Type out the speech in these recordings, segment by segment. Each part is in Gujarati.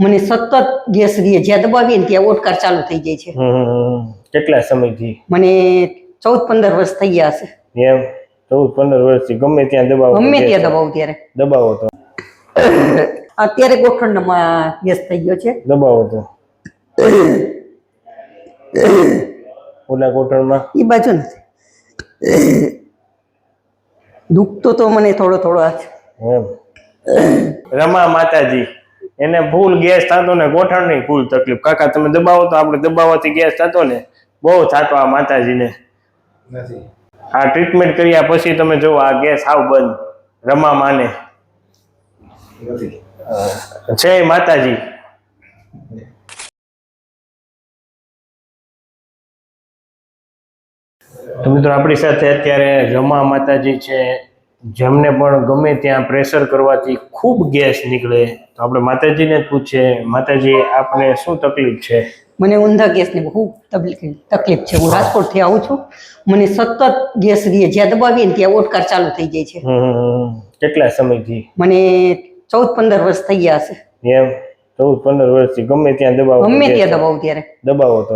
મને સતત ગેસ રીએ જ્યાં દબાવીએ ને ત્યાં ઓટકાર ચાલુ થઈ જાય છે. કેટલા સમયથી? મને 14-15 વર્ષ થઈ ગયા હશે. એમ 14-15 વર્ષથી ગમે ત્યાં દબાવો? ગમે ત્યાં દબાવું ત્યારે દબાવો તો અત્યારે ગોઠણમાં ગેસ થઈ ગયો છે. દબાવો તો ઓલા ગોઠણમાં એ બાજુ નથી દુખતો તો મને થોડો થોડો આ એમ. રમા માતાજી એને ફૂલ ગેસ થતો ને ગોઠણની ફૂલ તકલીફ. કાકા તમે દબાવો તો આપણે દબાવવાથી ગેસ થતો ને બહુ થતો આ માતાજીને. નથી આ ટ્રીટમેન્ટ કર્યા પછી તમે જો આ ગેસ આવ બંધ. રમા માને નથી જય માતાજી. તો મિત્રો આપણી સાથે અત્યારે રમા માતાજી છે, જેમને પણ ગમે ત્યાં પ્રેશર કરવાથી ખૂબ ગેસ નીકળે. તો આપણે માતાજીને જ પૂછીએ, માતાજી આપને શું તકલીફ છે? મને ઊંધા ગેસની બહુ તકલીફ છે. હું રાજકોટથી આવું છું. મને સતત ગેસ રીએ જ્યાં દબાવીએ ને ત્યાં ઓટકાર ચાલુ થઈ જાય છે. કેટલા સમયથી? મને 14-15 વર્ષ થઈ ગયા હશે. એમ 14-15 વર્ષથી ગમે ત્યાં દબાવો? ગમે ત્યાં દબાવું ત્યારે દબાવો તો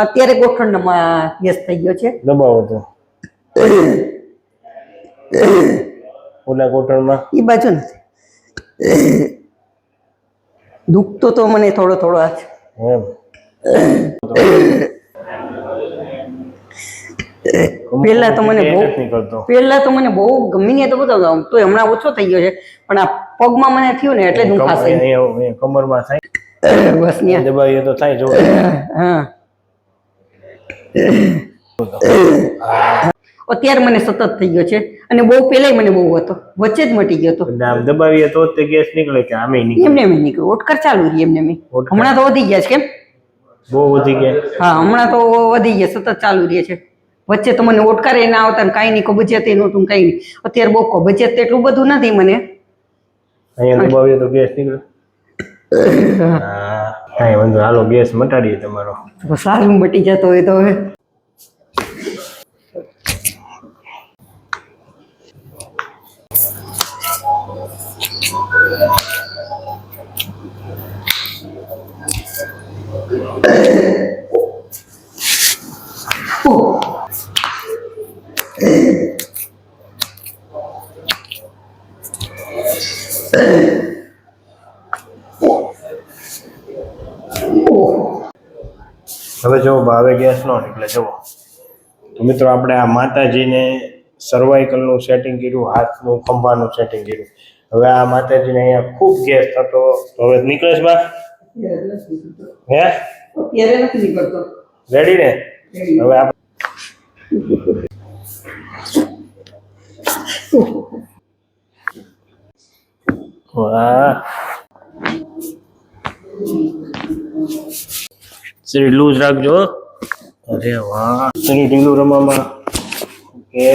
અત્યારે ગોઠણમાં ગેસ થઈ ગયો છે. દબાવો તો ઓલા ગોઠણમાં એ બાજુ નથી દુખતો તો મને થોડો થોડો આ એમ. પહેલા તો મને બહુ નીકળતો. પહેલા તો મને બહુ ગમી તો બતાવતો તો હમણાં ઓછો થઈ ગયો છે, પણ આ પગમાં મને થયું ને એટલે જ હું ખાસ અહીંયા કમરમાં થાય બસ ત્યાં દબાવીએ તો થાય. જો હા અત્યારે મને સતત થઈ ગયો છે અને બહુ પહેલાય મને બહુ હતો, વચ્ચે જ મટી ગયો હતો. આમ દબાવીએ તો જ તે ગેસ નીકળે કે આમે નીકળે? એમને એમ નીકળ્યું ઓટકાર ચાલુ રહી એમને એમ. હમણાં તો વધી ગયા છે. કેમ? બહુ વધી ગયા. હા હમણાં તો વધી ગયા, સતત ચાલુ રહે છે. વચ્ચે તો મને ઓટકાર ના આવતા ને કાંઈ નહીં, કબજિયાત નહોતું કાંઈ નહીં. અત્યારે બહુ કબજિયાત એટલું બધું નથી મને. અહીંયા દબાવીએ તો ગેસ નીકળે. હા કાંઈ વાંધો, હાલો ગેસ મટાડીએ તમારો. સારું મટી જતો હોય તો હવે હવે જો ભાવે ગેસ નો એટલે જુઓ. તો મિત્રો આપણે આ માતાજીને સર્વાઇકલનું સેટિંગ કર્યું, હાથનું ખંભાનું સેટિંગ કર્યું. હવે આ માતાજીને અહીંયા ખૂબ ગેસ થતો, તો હવે નીકળે છે બા? હે અત્યારે નથી નીકળતો. રેડી ને? હવે આપણે વાહ શરીર લૂઝ રાખજો. અરે વાહ શરીર ઢીલું રમવામાં. ઓકે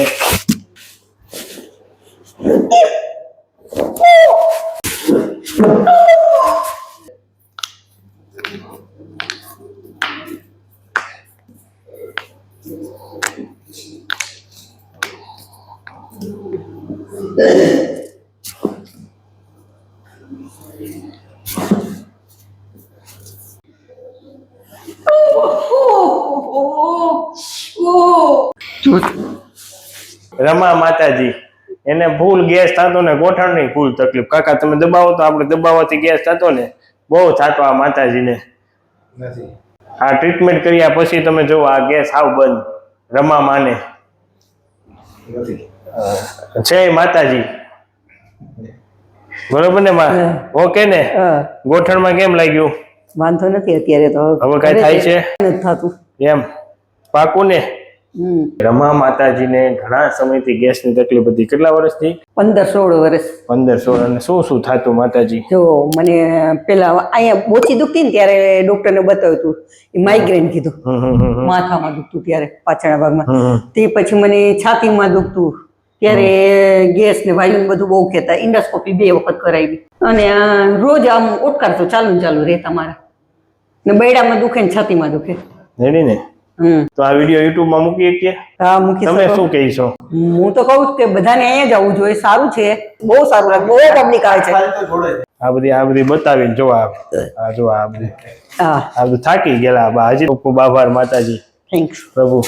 રમા માતાજી એને ફૂલ ગેસ થતો ને ગોઠણની ફૂલ તકલીફ. કાકા તમે દબાવો તો આપણે દબાવવાથી ગેસ થતો ને બહુ થતો આ માતાજીને. નથી આ ટ્રીટમેન્ટ કર્યા પછી તમે જો આ ગેસ આવ બંધ. રમા માને નથી જય માતાજી. બરોબર ને માં? ઓકે ને? ગોઠણમાં કેમ લાગ્યું? વાંધો નથી અત્યારે તો. હવે કઈ થાય છે? નથી થતું એમ પાકું ને? રમા માતાજીને ઘણા સમયથી ગેસની તકલીફ હતી. કેટલા વર્ષથી? 15-16 વર્ષ. 15-16. અને શું શું થતું માતાજી? જો મને પેલા અહીંયા બોચી દુખતી ને ત્યારે ડોક્ટરને બતાવ્યું હતું, એ માઇગ્રેન કીધું. માથામાં દુખતું ત્યારે પાછળના ભાગમાં. તે પછી મને છાતીમાં દુખતું ત્યારે ગેસ ને વાયુ ને બધું બહુ કહેતા. ઇન્ડોસ્કોપી 2 વખત કરાવી અને રોજ આમ ઓટકાર તો ચાલુ રહેતા મારા. ને બૈડામાં દુખે ને છાતીમાં દુખે. રેડી ને? તો આ વિડિયો YouTube માં મૂકી શકીએ? હા મૂકી તમે શું કહીશો? હું તો કહું કે બધાને અહીંયા જ આવવું જોઈએ. સારું છે, બહુ સારું લાગે, બહુ પબ્લિક આવે છે. આ બધી બતાવીને જો આ જો આ બધી હા આ બધું થાકી ગયેલા હજી ખૂબ ખૂબ આભાર માતાજી થેન્ક્સ. પ્રભુ